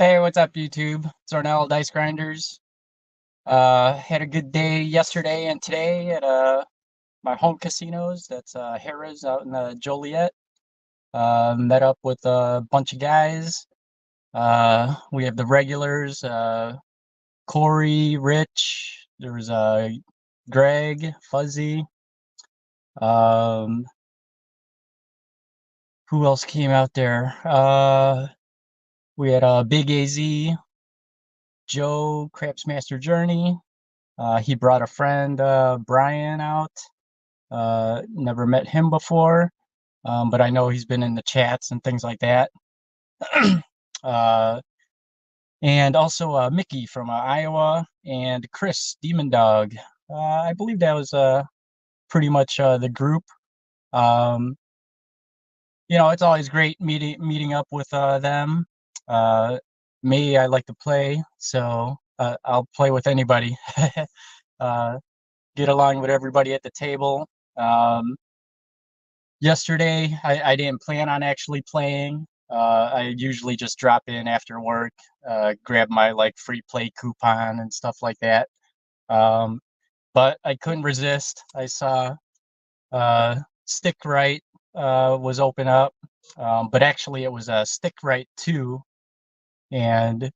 Hey, what's up, YouTube? It's Ornell Dice Grinders. Had a good day yesterday and today at my home casinos. That's Harrah's out in Joliet. Met up with a bunch of guys. We have the regulars, Cory, Rich. There was Greg, Fuzzy. Um, who else came out there? We had Big AZ, Joe, Craps Master Journey. He brought a friend, Brian, out. Never met him before, but I know he's been in the chats and things like that. uh, and also Mickey from Iowa and Chris, Demon Dog. I believe that was pretty much the group. Um, it's always great meeting up with them. Uh, Me, I like to play, so I'll play with anybody. uh, get along with everybody at the table. Um, Yesterday, I didn't plan on actually playing. I usually just drop in after work, grab my like free play coupon and stuff like that. Um, but I couldn't resist. I saw Stick Right was open up, but actually it was a Stick Right 2, and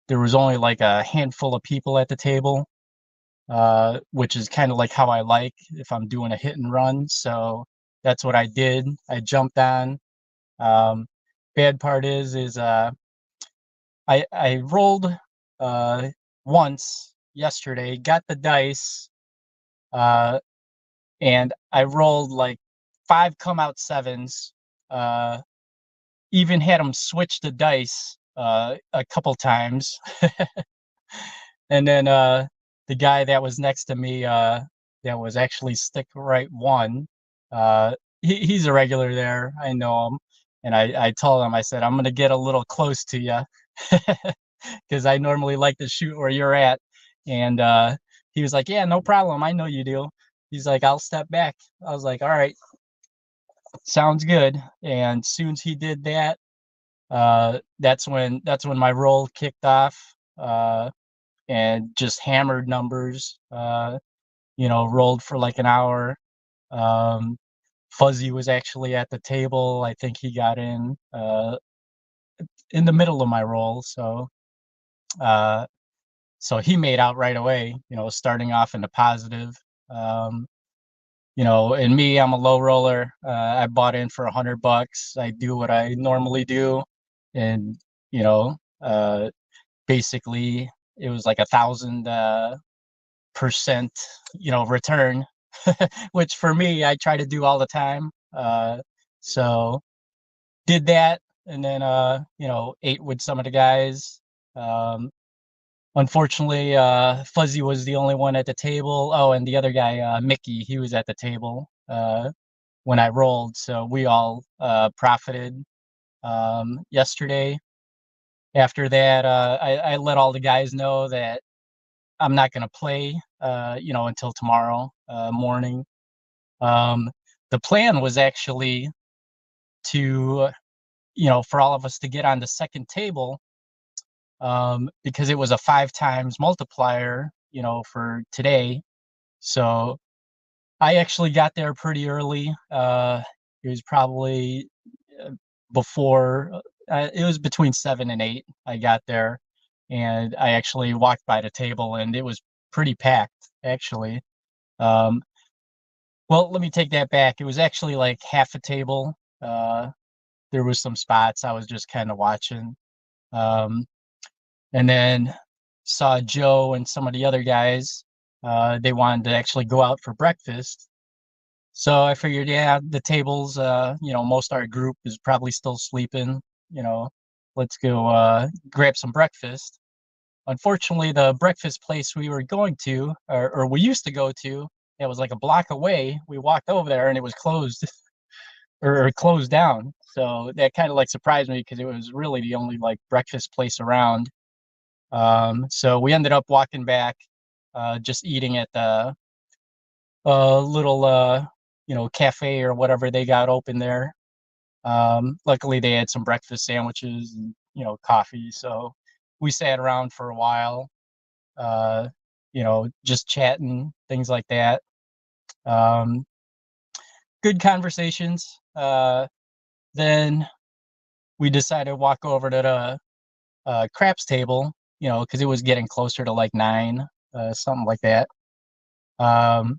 there was only like a handful of people at the table, which is kind of like how I like if I'm doing a hit and run. So that's what I did. I jumped on. Um, Bad part is I rolled once yesterday, got the dice, uh, and I rolled like five come out sevens. Uh, Even had them switch the dice a couple times. And then the guy that was next to me, that was actually Stick Right One, he's a regular there. I know him, and I told him, I said, I'm gonna get a little close to you because I normally like to shoot where you're at. And he was like, "Yeah, no problem. I know you do." He's like, "I'll step back." I was like, "All right, sounds good." And soon as he did that, that's when my roll kicked off. And just hammered numbers. Rolled for like an hour. Um, Fuzzy was actually at the table. I think he got in the middle of my roll, uh, so he made out right away. Starting off in the positive. Um, and me, I'm a low roller. I bought in for $100. I do what I normally do, and you know, uh, basically it was like 1,000% return, which for me I try to do all the time. So did that, and then ate with some of the guys. um, Unfortunately, Fuzzy was the only one at the table. Oh, and the other guy, Mickey, he was at the table when I rolled, so we all profited yesterday. After that, I let all the guys know that I'm not going to play, until tomorrow morning. Um, the plan was actually to, for all of us to get on the second table, because it was a 5 times multiplier, for today. So I actually got there pretty early. It was probably uh, it was between 7 and 8. I got there, and I actually walked by the table, and it was pretty packed, actually. Um, well, let me take that back. It was actually like half a table. There was some spots I was just kind of watching. Um, and then saw Joe and some of the other guys. They wanted to actually go out for breakfast. So I figured, yeah, the tables, most of our group is probably still sleeping. You know, let's go grab some breakfast. Unfortunately, the breakfast place we were going to, or we used to go to, it was like a block away. We walked over there and it was closed or closed down. So that kind of like surprised me because it was really the only like breakfast place around. So we ended up walking back, just eating at the little, cafe or whatever they got open there. Luckily, they had some breakfast sandwiches and coffee. So we sat around for a while, uh, just chatting, things like that. Um, Good conversations. Then we decided to walk over to the craps table, because it was getting closer to like 9, something like that. Um,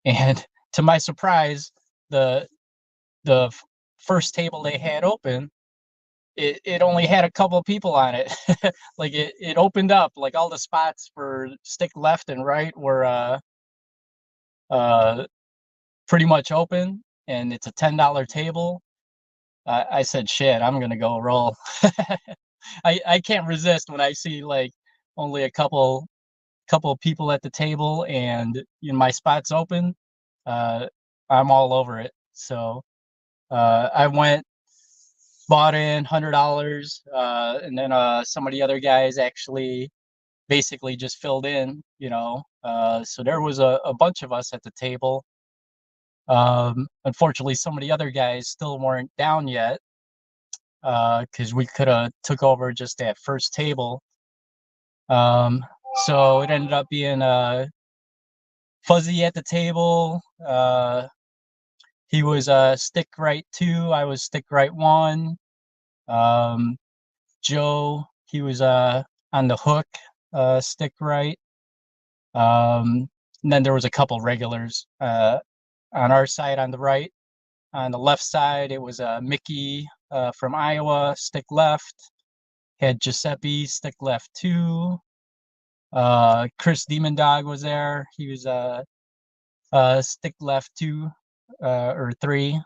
and to my surprise, the first table they had open, it only had a couple of people on it. Like it opened up, like all the spots for stick left and right were uh pretty much open, and it's a $10 table. I said, shit, I'm gonna go roll. I can't resist when I see like only a couple of people at the table and my spot's open. uh I'm all over it. So I went, bought in $100, and then some of the other guys actually basically just filled in, so there was a bunch of us at the table. Unfortunately, some of the other guys still weren't down yet, because we could have took over just that first table. So it ended up being Fuzzy at the table. He was stick right 2, I was stick right 1. Um, Joe, he was on the hook, stick right. And then there was a couple regulars on our side on the right. On the left side, it was Mickey from Iowa, stick left. Had Giuseppe, stick left 2. Chris Demon Dog was there. He was stick left 2 or 3.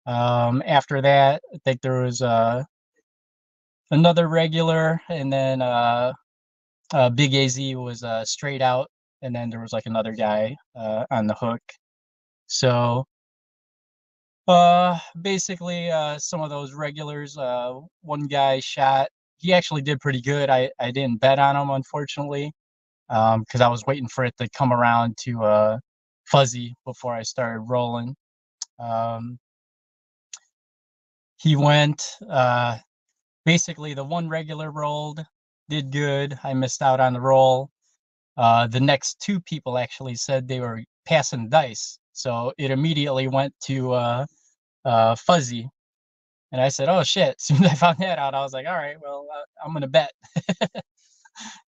After that, I think there was another regular, and then Big AZ was straight out, and then there was like another guy on the hook. So basically, some of those regulars, one guy shot. He actually did pretty good. I didn't bet on him, unfortunately, because I was waiting for it to come around to Fuzzy before I started rolling. Um, he went. Basically, the one regular rolled, did good. I missed out on the roll. The next 2 people actually said they were passing dice, so it immediately went to Fuzzy. And I said, "Oh shit!" As soon as I found that out, I was like, "All right, well, I'm gonna bet,"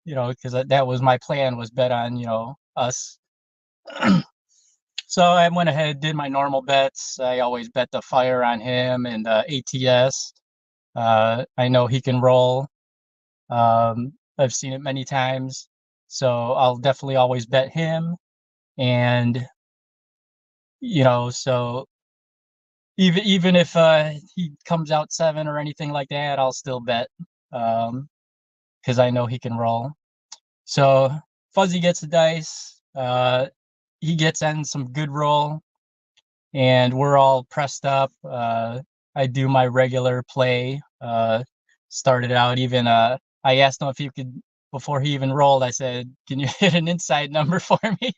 because that was my plan, was bet on us. So I went ahead, did my normal bets. I always bet the fire on him and ATS. I know he can roll. I've seen it many times, so I'll definitely always bet him. And so even if he comes out 7 or anything like that, I'll still bet, because I know he can roll. So Fuzzy gets the dice. He gets in some good roll, and we're all pressed up. I do my regular play. Started out even. I asked him if he could, before he even rolled. I said, "Can you hit an inside number for me?"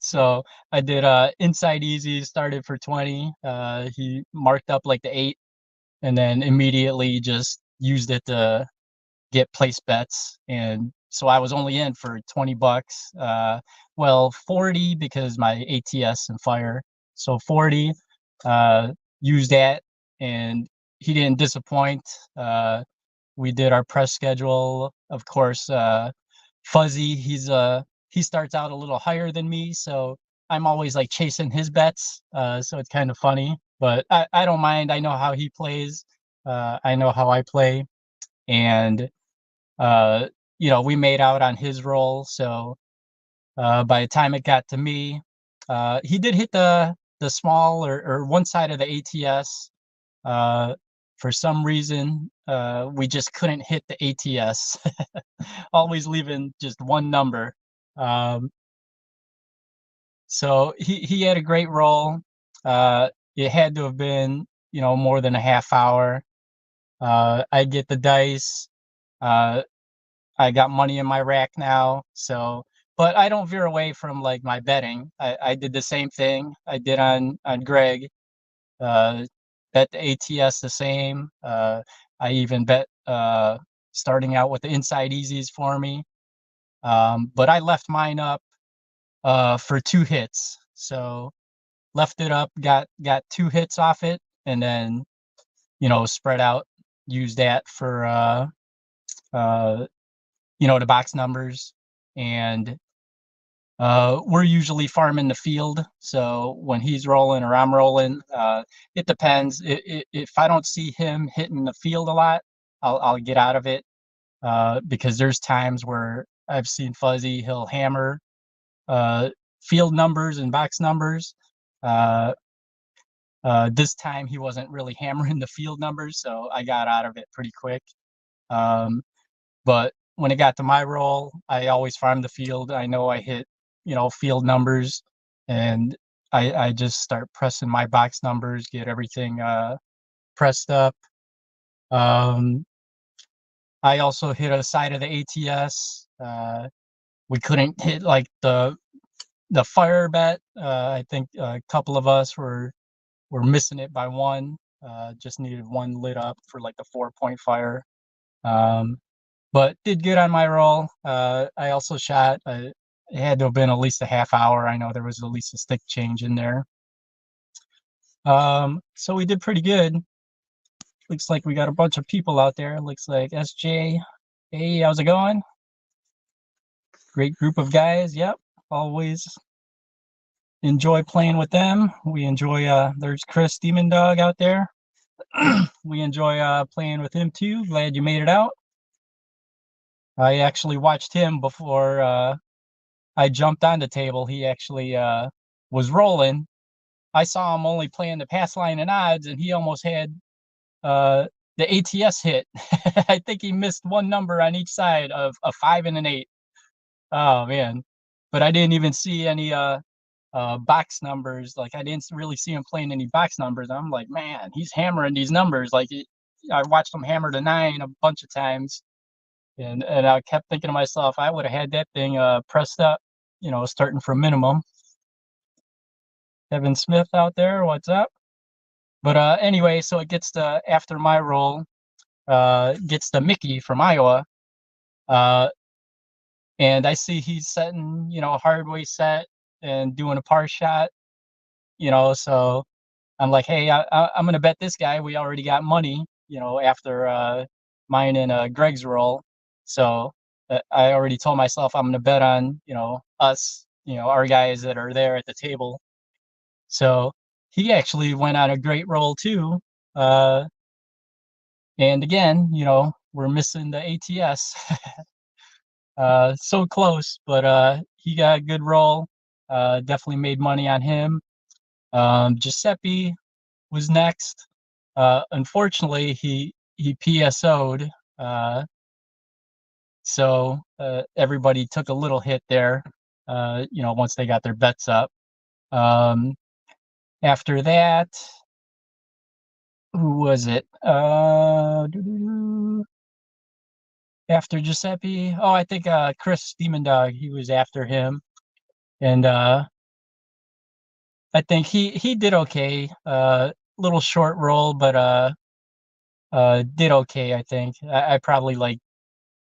So I did inside easy. Started for 20. He marked up like the 8, and then immediately just used it to get place bets. And so I was only in for $20. Well, 40 because my ATS and fire. So 40, used that, and he didn't disappoint. We did our press schedule. Of course, Fuzzy, he starts out a little higher than me, so I'm always like chasing his bets. So it's kind of funny, but I don't mind. I know how he plays. I know how I play, and uh, we made out on his roll. So by the time it got to me, he did hit the small or one side of the ATS. Uh, for some reason, we just couldn't hit the ATS. Always leaving just one number. Um, so he had a great roll. It had to have been more than a half hour. I get the dice. Uh, I got money in my rack now, so but I don't veer away from like my betting. I did the same thing I did on Greg. Uh, Bet the ATS the same. I even bet starting out with the inside easies for me. But I left mine up for 2 hits. So left it up, got 2 hits off it, and then spread out, use that for uh, the box numbers. And we're usually farming the field. So when he's rolling or I'm rolling, it depends. If I don't see him hitting the field a lot, I'll get out of it, because there's times where I've seen Fuzzy, he'll hammer uh, field numbers and box numbers. Uh, this time he wasn't really hammering the field numbers, so I got out of it pretty quick. Um, but when it got to my roll, I always farm the field. I know I hit, field numbers, and I just start pressing my box numbers, get everything pressed up. Um, I also hit a side of the ATS. We couldn't hit like the fire bet. I think a couple of us were missing it by one. Just needed one lit up for like the 4-point fire. But did good on my roll. I also shot. It had to have been at least a half hour. I know there was at least a stick change in there. So we did pretty good. Looks like we got a bunch of people out there. Looks like SJ. Hey, how's it going? Great group of guys. Yep, always enjoy playing with them. We enjoy. There's Chris Demon Dog out there. We enjoy playing with him too. Glad you made it out. I actually watched him before I jumped on the table. He actually was rolling. I saw him only playing the pass line and odds, and he almost had the ATS hit. I think he missed one number on each side of a 5 and an 8. Oh man! But I didn't even see any box numbers. Like I didn't really see him playing any box numbers. I'm like, man, he's hammering these numbers. Like I watched him hammer the 9 a bunch of times, and I kept thinking to myself, I would have had that thing pressed up, starting from minimum. Evan Smith out there, what's up? But anyway, so it gets to after my roll, gets to Mickey from Iowa, and I see he's setting, a hard way set and doing a par shot, so I'm like, hey, I'm gonna bet this guy. We already got money, after mine and Greg's roll. So I already told myself I'm gonna bet on, us, our guys that are there at the table. So he actually went on a great roll too. And again, we're missing the ATS. So close, but he got a good roll. Definitely made money on him. Giuseppe was next. Unfortunately, he PSO'd, so everybody took a little hit there. Once they got their bets up. After that, who was it? After Giuseppe, I think Chris Demon Dog. He was after him, and I think he did okay. Little short roll, but did okay. I think I probably like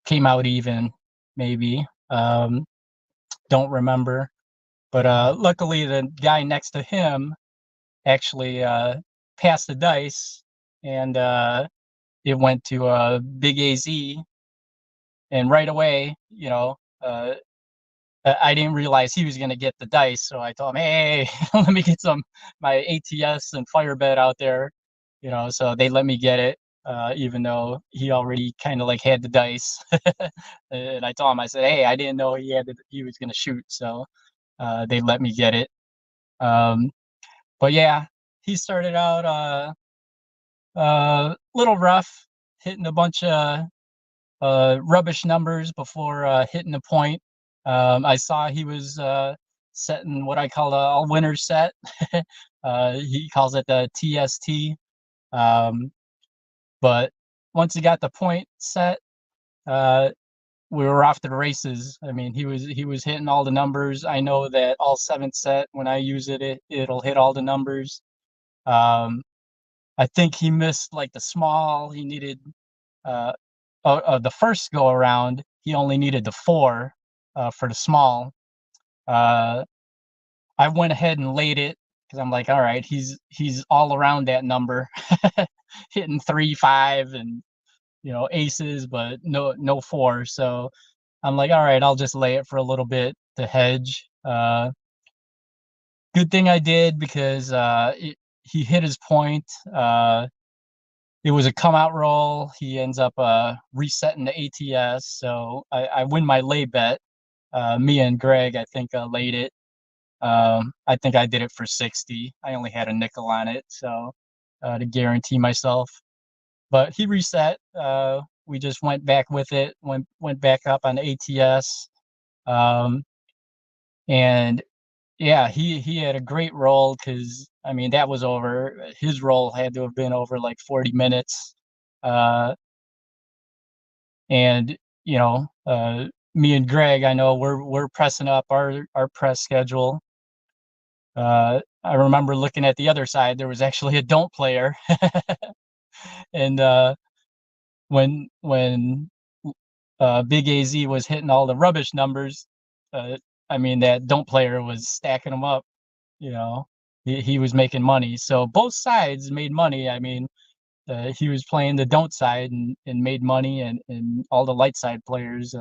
came out even, maybe. Don't remember, but luckily the guy next to him actually passed the dice, and it went to a big AZ, and right away, I didn't realize he was going to get the dice, so I told him, hey, let me get my ATS and Firebet out there, so they let me get it, even though he already kind of like had the dice. And I told him, I said, hey, I didn't know he was going to shoot, so they let me get it. But yeah, he started out little rough, hitting a bunch of rubbish numbers before hitting the point. I saw he was setting what I call a all-winner set. He calls it the TST. But once he got the point set, we were off to the races. I mean, he was hitting all the numbers. I know that all 7th set, when I use it'll hit all the numbers. I think he missed like the small. He needed the first go around, he only needed the 4 for the small. Uh, I went ahead and laid it because I'm like, all right, he's all around that number, hitting 3, 5, and aces, but no 4. So I'm like, all right, I'll just lay it for a little bit to hedge. Good thing I did because he hit his point. It was a come out roll. He ends up resetting the ATS, so I win my lay bet. Me and Greg, I think, laid it. I think I did it for 60. I only had a nickel on it, so to guarantee myself. But he reset. We just went back with it. Went back up on the ATS, um, and yeah, he had a great roll because I mean that was over. His roll had to have been over like 40 minutes, uh, and me and Greg, I know we're pressing up our press schedule. I remember looking at the other side. There was actually a don't player, and when Big Az was hitting all the rubbish numbers, uh, I mean that don't player was stacking them up. You know, he was making money. So both sides made money. I mean, he was playing the don't side and made money, and all the light side players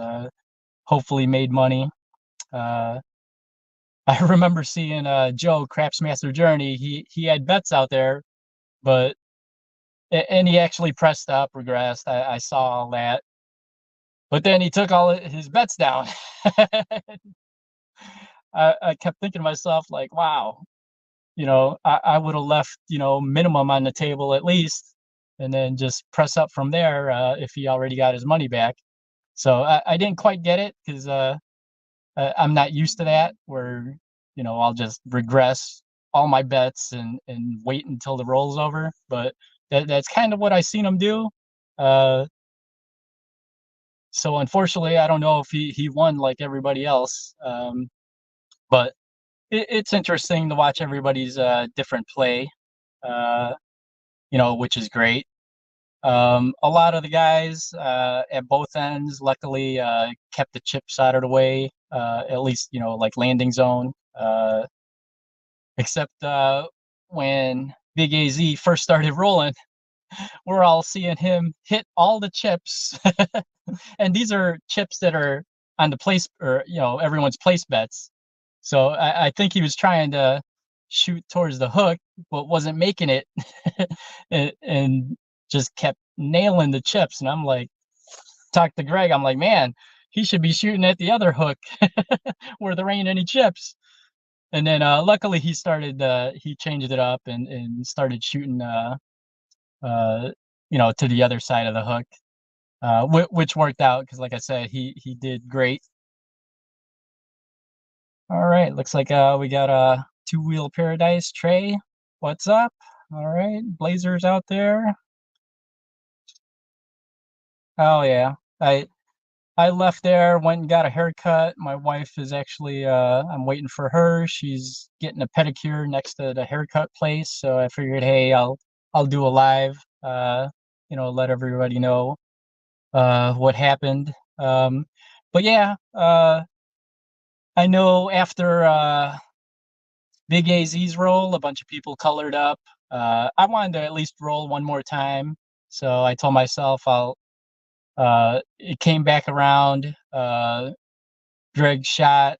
hopefully made money. Uh, I remember seeing Joe Crapsmaster Journey. He had bets out there, but and he actually pressed up, regressed. I saw all that, but then he took all his bets down. I kept thinking to myself like, wow, I would have left minimum on the table at least, and then just press up from there if he already got his money back. So I didn't quite get it because I'm not used to that where I'll just regress all my bets and wait until the roll's over. But that's kind of what I seen him do. Uh, so unfortunately, I don't know if he won like everybody else. But it's interesting to watch everybody's different play, uh, which is great. A lot of the guys at both ends, luckily, kept the chips out of the way, at least, like landing zone. Except when Big Az first started rolling, we're all seeing him hit all the chips. And these are chips that are on the place or, everyone's place bets. So I think he was trying to shoot towards the hook, but wasn't making it, and just kept nailing the chips. And I'm like, talk to Greg. I'm like, man, he should be shooting at the other hook where there ain't any chips. And then luckily he changed it up and started shooting uh, to the other side of the hook, which worked out because like I said, he did great. All right, looks like we got a two-wheel paradise. Trey, what's up? All right, Blazers out there. Oh yeah. I left there, went and got a haircut. My wife is actually I'm waiting for her. She's getting a pedicure next to the haircut place. So I figured, hey, I'll do a live, let everybody know what happened. But yeah, I know after Big AZ's roll, a bunch of people colored up. I wanted to at least roll one more time. So I told myself it came back around. Greg shot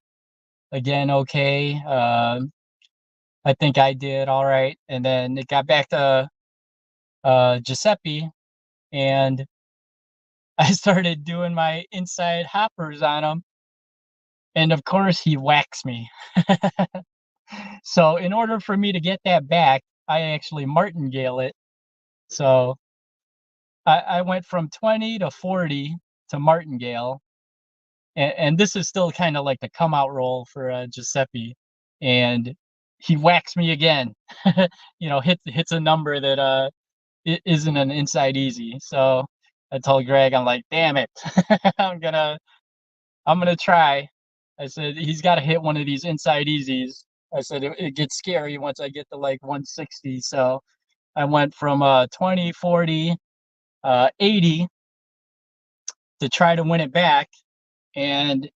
again, okay. I think I did all right. And then it got back to Giuseppe, and I started doing my inside hoppers on him. And of course, he whacks me. So, in order for me to get that back, I actually martingale it. So, I went from 20 to 40 to martingale. And this is still kind of like the come out roll for Giuseppe. And he whacks me again, hits a number that it isn't an inside easy. So I told Greg, I'm like, damn it, I'm gonna try. I said he's got to hit one of these inside easies. I said it gets scary once I get to like 160. So I went from 20, 40, 80, to try to win it back, and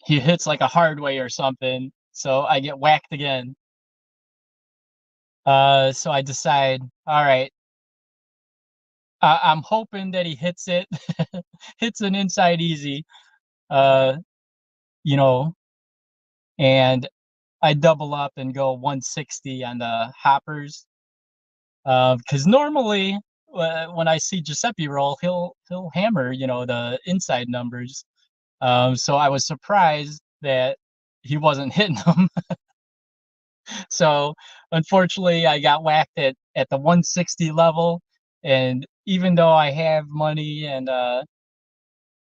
he hits like a hard way or something, so I get whacked again. So I decide, all right, I'm hoping that he hits it, hits an inside easy, uh, you know, and I double up and go 160 on the hoppers. Because normally when I see Giuseppe roll, he'll hammer, the inside numbers. So I was surprised that he wasn't hitting them. So unfortunately, I got whacked at the 160 level, and even though I have money and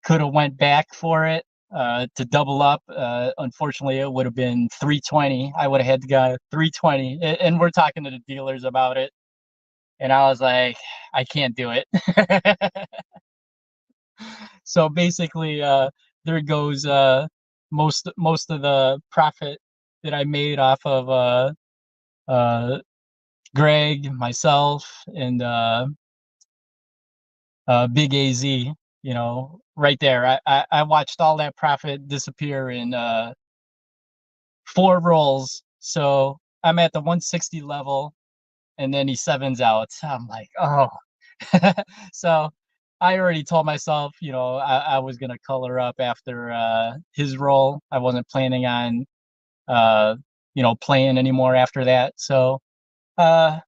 could have went back for it to double up, unfortunately, it would have been 320. I would have had to go 320, and we're talking to the dealers about it, and I was like, I can't do it. So basically, there goes most of the profit that I made off of uh, Greg, myself, and Big AZ. Right there. I watched all that profit disappear in 4 rolls. So I'm at the 160 level, and then he sevens out. I'm like, oh. So I already told myself, I was gonna color up after his roll. I wasn't planning on, uh, playing anymore after that. So uh,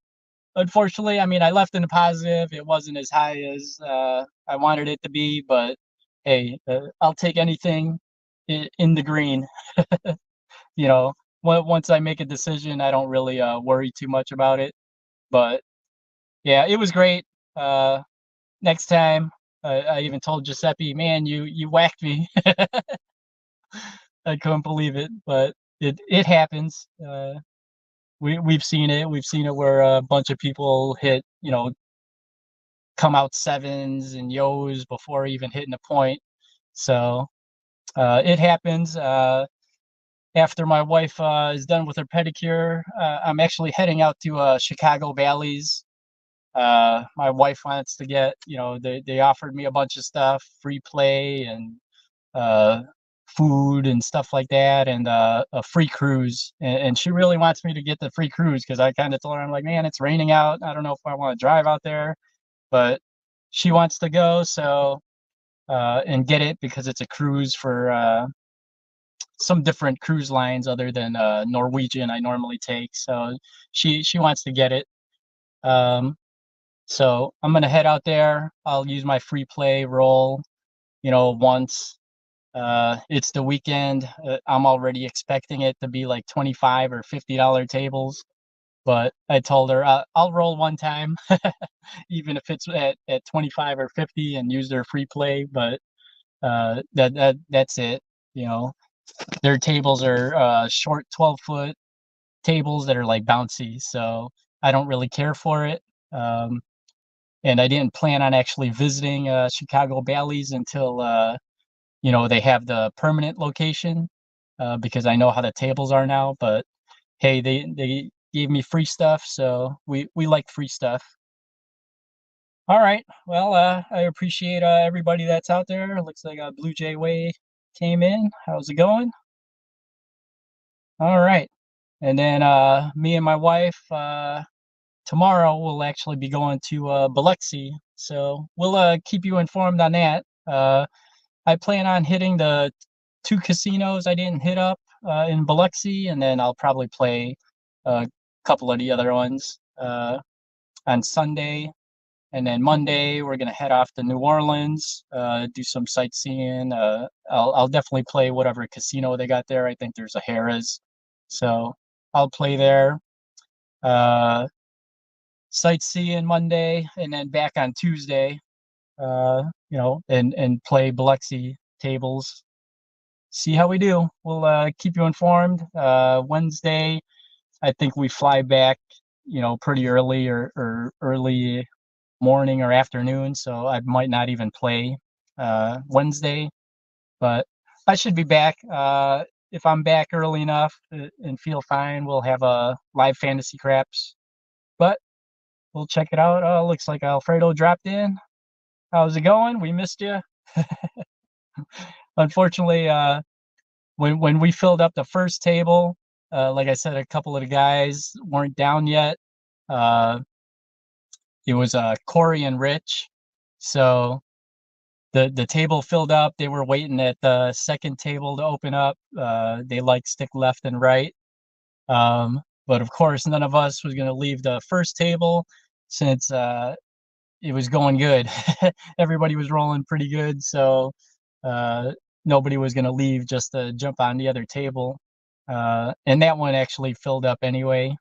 unfortunately, I mean, I left in the positive. It wasn't as high as I wanted it to be, but hey, I'll take anything in the green. You know, once I make a decision, I don't really worry too much about it. But yeah, it was great. Uh, Next time, I even told Giuseppe, "Man, you whacked me." I couldn't believe it, but it happens. We've seen it. We've seen it where a bunch of people hit, come out sevens and yos before even hitting a point. So it happens. After my wife is done with her pedicure, I'm actually heading out to Chicago Bally's. My wife wants to get, they offered me a bunch of stuff, free play and uh, food and stuff like that, and a free cruise. And she really wants me to get the free cruise because I kind of told her, I'm like, man, it's raining out. I don't know if I want to drive out there, but she wants to go, so and get it because it's a cruise for some different cruise lines other than Norwegian I normally take. So she wants to get it. Um, so I'm gonna head out there. I'll use my free play roll, once. It's the weekend. I'm already expecting it to be like $25 or $50 tables, but I told her I'll roll one time, even if it's at 25 or 50, and use their free play. But that's it. You know, their tables are short 12-foot tables that are like bouncy, so I don't really care for it. Um, and I didn't plan on actually visiting Chicago Bally's until they have the permanent location, because I know how the tables are now. But hey, they gave me free stuff, so we like free stuff. All right. Well, I appreciate everybody that's out there. Looks like Blue Jay Way came in. How's it going? All right. And then me and my wife tomorrow will actually be going to Biloxi, so we'll keep you informed on that. I plan on hitting the 2 casinos I didn't hit up in Biloxi, and then I'll probably play a couple of the other ones on Sunday. And then Monday, we're gonna head off to New Orleans, do some sightseeing. I'll definitely play whatever casino they got there. I think there's a Harrah's, so I'll play there. Uh, Sightseeing Monday, and then back on Tuesday. And play Biloxi tables. See how we do. We'll keep you informed. Wednesday, I think we fly back, pretty early, or early morning or afternoon, so I might not even play Wednesday, but I should be back. If I'm back early enough and feel fine, we'll have a live fantasy craps, but we'll check it out. Looks like Alfredo dropped in. How's it going? We missed you. Unfortunately, when we filled up the first table, like I said, a couple of the guys weren't down yet. Uh, it was Cory and Rich, so the table filled up. They were waiting at the second table to open up. They like stick left and right. But of course, none of us was going to leave the first table since it was going good. Everybody was rolling pretty good, so uh, nobody was going to leave just to jump on the other table. And that one actually filled up anyway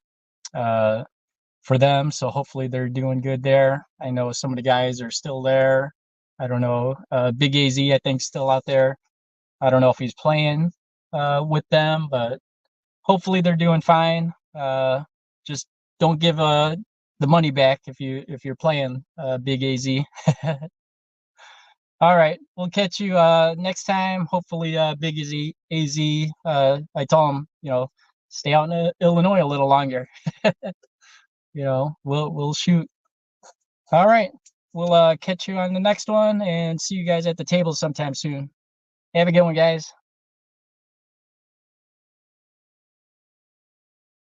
uh, for them, so hopefully they're doing good there. I know some of the guys are still there. I don't know. Big AZ, I think, still out there. I don't know if he's playing with them, but hopefully they're doing fine. Just don't give the money back if you're playing Big AZ. All right, we'll catch you next time. Hopefully, Big AZ. I told him, stay out in Illinois a little longer. We'll shoot. All right, we'll catch you on the next one and see you guys at the table sometime soon. Have a good one, guys.